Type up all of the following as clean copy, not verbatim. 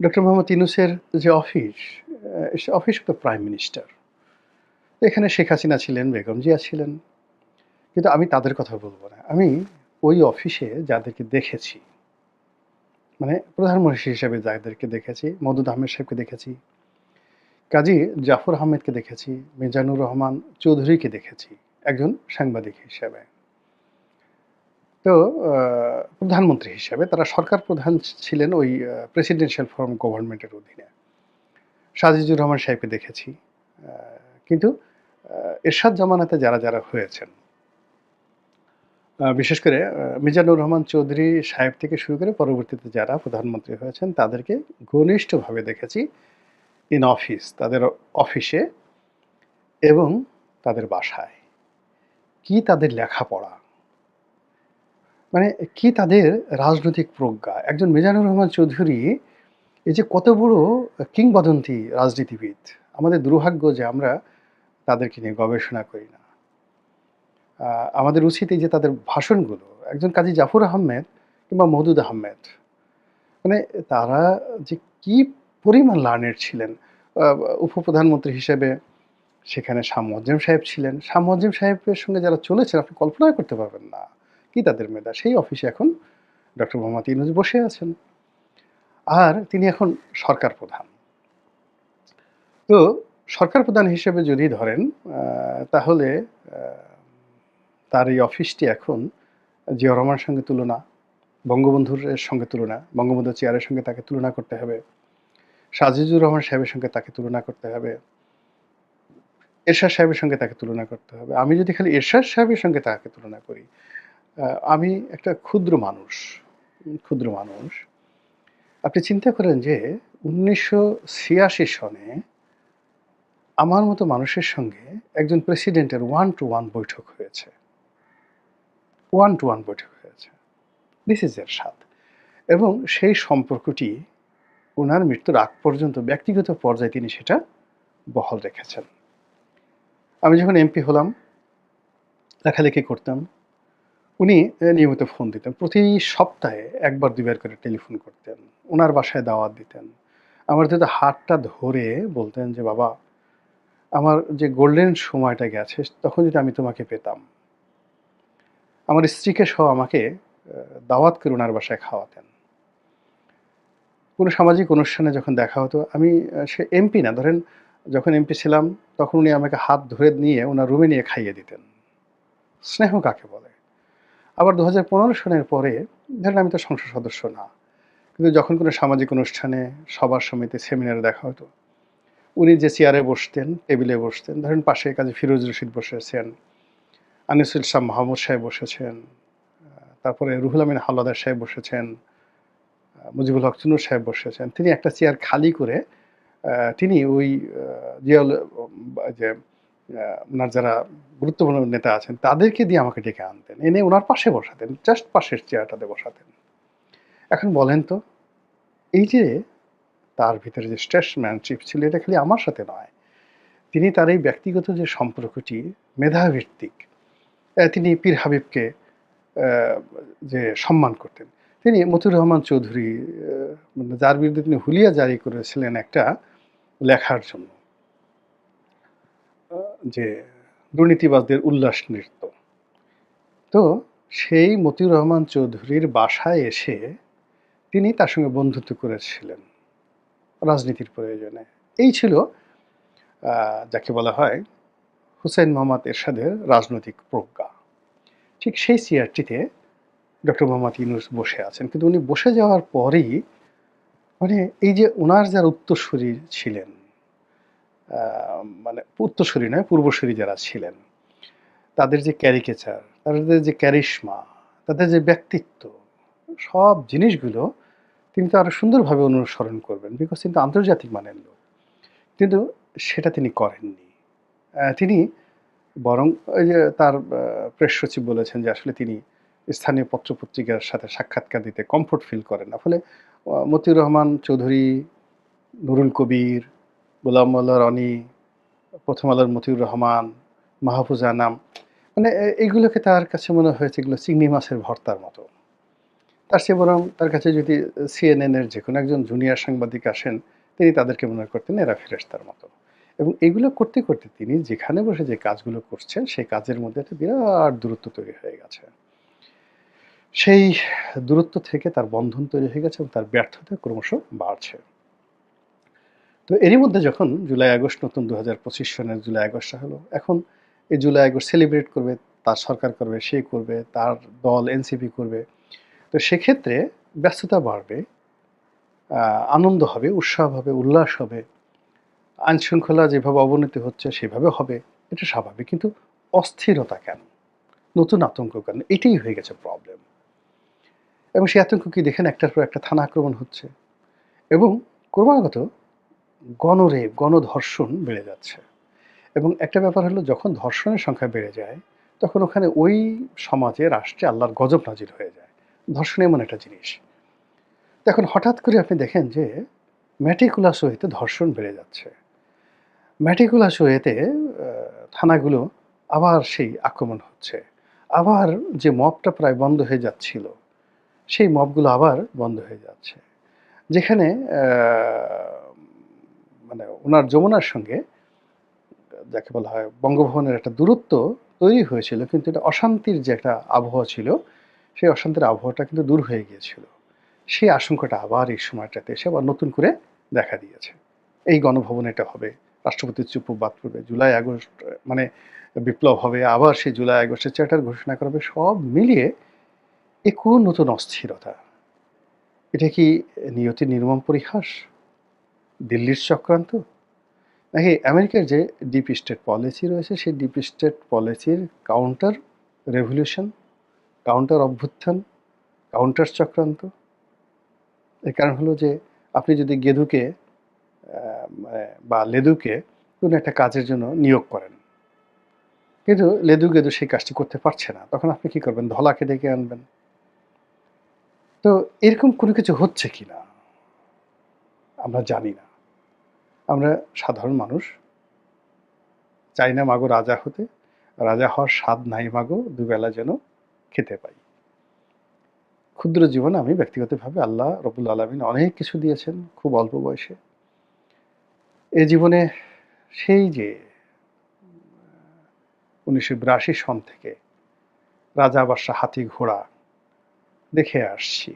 Doctor Mohammad ইউনূসের যে office, সে office তো prime minister. এখানে শেখ হাসিনা ছিলেন, বেগম জিয়া ছিলেন। কিন্তু আমি তাদের কথা বলব না। আমি ওই অফিসে যাদেরকে দেখেছি, মানে প্রধানমন্ত্রী হিসেবে যাদেরকে দেখেছি, মওদুদ আহমেদ সাহেবকে দেখেছি, কাজী জাফর আহমেদকে দেখেছি, মিজানুর রহমান চৌধুরীকে দেখেছি একজন সাংবাদিক হিসেবে। তো আ প্রধানমন্ত্রী হিসেবে তারা সরকার প্রধান ছিলেন ওই প্রেসিডেন্সিয়াল ফর্ম গভর্নমেন্টের অধীনে। সাজিদুর রহমান সাহেবকে দেখেছি। আ কিন্তু আ এরশাদ জামানাতে যারা হয়েছেন, বিশেষ করে মিজানুর রহমান চৌধুরী সাহেব থেকে শুরু করে পরবর্তীতে যারা প্রধানমন্ত্রী হয়েছেন তাদেরকে ঘনিষ্ঠভাবে দেখেছি ইন অফিস, তাদের অফিসে এবং তাদের বাসায়। কি তাদের লেখাপড়া, মানে কি তাদের রাজনৈতিক প্রজ্ঞা। একজন মিজানুর রহমান চৌধুরী এই যে কত বড় কিংবদন্তি রাজনীতিবিদ। আমাদের দুর্ভাগ্য যে আমরা তাদেরকে নিয়ে গবেষণা করি না। আ আমাদের উচিত এই যে তাদের ভাষণগুলো, একজন কাজী জাফর আহমেদ কিংবা মওদুদ আহমেদ, মানে তারা যে কি পরিমাণ লার্নেড ছিলেন। আ উপপ্রধানমন্ত্রী হিসেবে সেখানে শাহ মোয়াজ্জেম সাহেব ছিলেন। শাহ মোয়াজ্জেম সাহেবের সঙ্গে যারা চলেছেন আপনি কল্পনাই করতে পারবেন না। কি তাদের মেধা। সেই অফিসে এখন ডক্টর মোহাম্মদ ইউনূস বসে আছেন। আর তিনি এখন সরকার প্রধান। তো সরকার প্রধান হিসেবে যদি ধরেন তাহলে আ তার এই অফিসটি এখন জিয়াউর রহমানের সঙ্গে তুলনা, বঙ্গবন্ধুর সঙ্গে তুলনা, বঙ্গবন্ধুর চেয়ারের সঙ্গে তাকে তুলনা করতে হবে। সাজিদুর রহমান সাহেবের সঙ্গে তাকে তুলনা করতে হবে। এরশাদ সাহেবের সঙ্গে তাকে তুলনা করতে হবে। আমি যদি খালি এরশাদ সাহেবের সঙ্গে তাকে তুলনা করি, আমি একটা ক্ষুদ্র মানুষ, ক্ষুদ্র মানুষ। আপনি চিন্তা করেন যে ১৯৮৬ সনে আমার মতো মানুষের সঙ্গে একজন প্রেসিডেন্টের ওয়ান টু ওয়ান বৈঠক হয়েছে। ওয়ান টু ওয়ান বৈঠক হয়েছে। দিস ইজ এরশাদ। এবং সেই সম্পর্কটি উনার মৃত্যুর আগ পর্যন্ত ব্যক্তিগত পর্যায়ে তিনি সেটা বহাল রেখেছেন। আমি যখন এমপি হলাম, লেখালেখি করতাম। উনি নিয়মিত ফোন দিতেন। প্রতি সপ্তাহে ১ বার ২ বার করে টেলিফোন করতেন। উনার বাসায় দাওয়াত দিতেন। আমার দুটো হাতটা ধরে বলতেন যে, "বাবা, আমার যে গোল্ডেন সময়টা গেছে তখন যদি আমি তোমাকে পেতাম।" আমার স্ত্রীকে সহ আমাকে দাওয়াত করে উনার বাসায় খাওয়াতেন। কোনো সামাজিক অনুষ্ঠানে যখন দেখা হতো, আমি সে এমপি না, ধরেন যখন এমপি ছিলাম তখন উনি আমাকে হাত ধরে নিয়ে উনার রুমে নিয়ে খাইয়ে দিতেন। স্নেহ কাকে বলে? আবার ২০১৫ সনের পরে ধরেন আমি তো সংসদ সদস্য না। কিন্তু যখন কোনো সামাজিক অনুষ্ঠানে, সভা সমিতি, সেমিনারে দেখা হতো, উনি যে চেয়ারে বসতেন, টেবিলে বসতেন, ধরেন পাশে কাজী ফিরোজ রশিদ বসেছেন, আনিসুল ইসলাম মাহমুদ সাহেব বসেছেন, তারপরে রুহুল আমিন হাওলাদার সাহেব বসেছেন, মুজিবুল হক চুন্নু সাহেব বসেছেন। তিনি একটা চেয়ার খালি করে তিনি ওই আ জিয়াউল যে উনার যারা গুরুত্বপূর্ণ নেতা আছেন তাদেরকে দিয়ে আমাকে ডেকে আনতেন। এনে উনার পাশে বসাতেন। জাস্ট পাশের চেয়ারটাতে বসাতেন। এখন বলেন তো, এই যে তার ভিতরে যে স্টেটসম্যানশিপ ছিল এটা খালি আমার সাথে নয়। তিনি তার এই ব্যক্তিগত যে সম্পর্কটি মেধাভিত্তিক, তিনি পীর হাবিবকে অ্যা যে সম্মান করতেন। তিনি মতিউর রহমান চৌধুরী মানে যার বিরুদ্ধে তিনি হুলিয়া জারি করেছিলেন একটা লেখার জন্য। আ যে দুর্নীতিবাজদের উল্লাস নৃত্য। তো সেই মতিউর রহমান চৌধুরীর বাসায় এসে তিনি তার সঙ্গে বন্ধুত্ব করেছিলেন রাজনীতির প্রয়োজনে। এই ছিল আ যাকে বলা হয় হুসাইন মোহাম্মদ এরশাদের রাজনৈতিক প্রজ্ঞা। ঠিক সেই চেয়ারটিতে ডক্টর মোহাম্মদ ইউনূস বসে আছেন। কিন্তু উনি বসে যাওয়ার পরেই মানে এই যে উনার যারা উত্তরসূরি ছিলেন, আ মানে উত্তরসূরি নয়, পূর্বসূরি যারা ছিলেন, তাদের যে ক্যারিকেচার, তাদের যে ক্যারিশমা, তাদের যে ব্যক্তিত্ব, সব জিনিসগুলো তিনি তো আরো সুন্দরভাবে অনুসরণ করবেন। বিকজ তিনি তো আন্তর্জাতিক মানের লোক। কিন্তু সেটা তিনি করেননি। তিনি বরং ওই যে তার প্রেস সচিব বলেছেন যে আসলে তিনি স্থানীয় পত্র-পত্রিকার সাথে সাক্ষাৎকার দিতে কমফোর্ট ফিল করেন না। ফলে মতিউর রহমান চৌধুরী, নুরুল কবির, গোলাম মোল্লা রনি, প্রথম আলোর মতিউর রহমান, মাহফুজ আনাম, মানে এইগুলোকে তার কাছে মনে হয়েছে এগুলো চিংড়ি মাছের ভর্তার মতো। তার চেয়ে বরং তার কাছে যদি CNN এর যেকোনো একজন জুনিয়র সাংবাদিক আসেন, তিনি তাদেরকে মনে করতেন এরা ফেরেশতার মতো। এবং এগুলো করতে, করতে তিনি যেখানে বসে যে কাজগুলো করছেন, সেই কাজের মধ্যে একটা বিরাট দূরত্ব তৈরি হয়ে গেছে। সেই দূরত্ব থেকে তার বন্ধন তৈরি হয়ে গেছে এবং তার ব্যর্থতা ক্রমশ বাড়ছে। তো এরই মধ্যে যখন জুলাই আগস্ট নতুন ২০২৫ সনের জুলাই আগস্টটা হলো, এখন এই জুলাই আগস্ট সেলিব্রেট করবে, তার সরকার করবে, সে করবে, তার দল এনসিপি করবে। তো সেক্ষেত্রে ব্যস্ততা বাড়বে, আনন্দ হবে, উৎসাহ হবে, উল্লাস হবে, আইনশৃঙ্খলা যেভাবে অবনতি হচ্ছে সেভাবে হবে, এটা স্বাভাবিক। কিন্তু অস্থিরতা কেন? নতুন আতঙ্ক কেন? এটাই হয়ে গেছে প্রবলেম। এবং সেই আতঙ্ক কি দেখেন একটার পর একটা থানা আক্রমণ হচ্ছে এবং ক্রমাগত গণরেপ, গণধর্ষণ বেড়ে যাচ্ছে। এবং একটা ব্যাপার হলো যখন ধর্ষণের সংখ্যা বেড়ে যায়, তখন ওখানে ওই সমাজে, রাষ্ট্রে আল্লাহর গজব নাজিল হয়ে যায়। ধর্ষণ এমন একটা জিনিস। তো এখন হঠাৎ করে আপনি দেখেন যে meticulous ওয়েতে ধর্ষণ বেড়ে যাচ্ছে। meticulous ওয়েতে থানাগুলো আবার সেই আক্রমণ হচ্ছে। আবার যে মবটা প্রায় বন্ধ হয়ে যাচ্ছিল, সেই মবগুলো আবার বন্ধ হয়ে যাচ্ছে। যেখানে মানে উনার যমুনার সঙ্গে যাকে বলা হয় বঙ্গভবনের একটা দূরত্ব তৈরি হয়েছিল, কিন্তু এটা অশান্তির যে একটা আবহাওয়া ছিল, সেই অশান্তির আবহাওয়াটা কিন্তু দূর হয়ে গিয়েছিল। সেই আশঙ্কাটা আবার এই সময়টাতে এসে আবার নতুন করে দেখা দিয়েছে। এই গণভবনে এটা হবে, রাষ্ট্রপতির চুপ বাদ পড়বে, জুলাই আগস্ট মানে বিপ্লব হবে, আবার সেই জুলাই আগস্টের চার্টার ঘোষণা করা হবে, সব মিলিয়ে কোন নতুন অস্থিরতা। এটা কি নিয়তির নির্মম পরিহাস? দিল্লির চক্রান্ত? নাকি আমেরিকার যে ডিপ স্টেট পলিসি রয়েছে, সেই ডিপ স্টেট পলিসির কাউন্টার রেভলিউশন, কাউন্টার অভ্যুত্থান, কাউন্টার চক্রান্ত? এর কারণ হলো যে আপনি যদি গেদুকে মানে বা লেদুকে কোনো একটা কাজের জন্য নিয়োগ করেন, কিন্তু গেদু সেই কাজটি করতে পারছে না, তখন আপনি কি করবেন? ধলাকে ডেকে আনবেন। তো এরকম কোনো কিছু হচ্ছে কিনা আমরা জানি না। আমরা সাধারণ মানুষ, চাই না মাগো রাজা হতে, রাজা হওয়ার স্বাদ নাই মাগো, দুবেলা যেন খেতে পাই। ক্ষুদ্র জীবনে আমি ব্যক্তিগতভাবে আল্লাহ রব্বুল আলামিন অনেক কিছু দিয়েছেন খুব অল্প বয়সে। এ জীবনে সেই যে ১৯৮২ সন থেকে রাজা বাদশাহ হাতি ঘোড়া দেখে আসছি।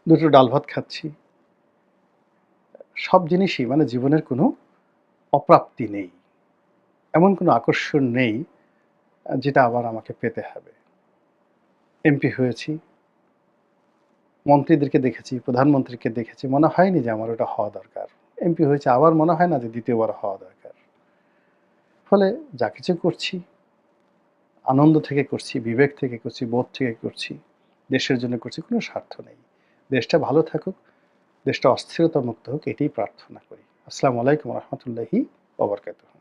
দুটো ডাল ভাত খাচ্ছি। সব জিনিসই মানে জীবনের কোনো অপ্রাপ্তি নেই। এমন কোনো আকর্ষণ নেই যেটা আবার আমাকে পেতে হবে। এমপি হয়েছি, মন্ত্রীদেরকে দেখেছি, প্রধানমন্ত্রীকে দেখেছি। মনে হয়নি যে আমার ওটা হওয়া দরকার। এমপি হয়েছে, আবার মনে হয় না যে দ্বিতীয়বার হওয়া দরকার। ফলে যা কিছু করছি, আনন্দ থেকে করছি, বিবেক থেকে করছি, বোধ থেকে করছি, দেশের জন্য করছি, কোনো স্বার্থ নেই। দেশটা ভালো থাকুক, দেশটা অস্থিরতা মুক্ত হোক, এটাই প্রার্থনা করি। আসসালামু আলাইকুম ওয়া রাহমাতুল্লাহি ওয়া বারাকাতুহু।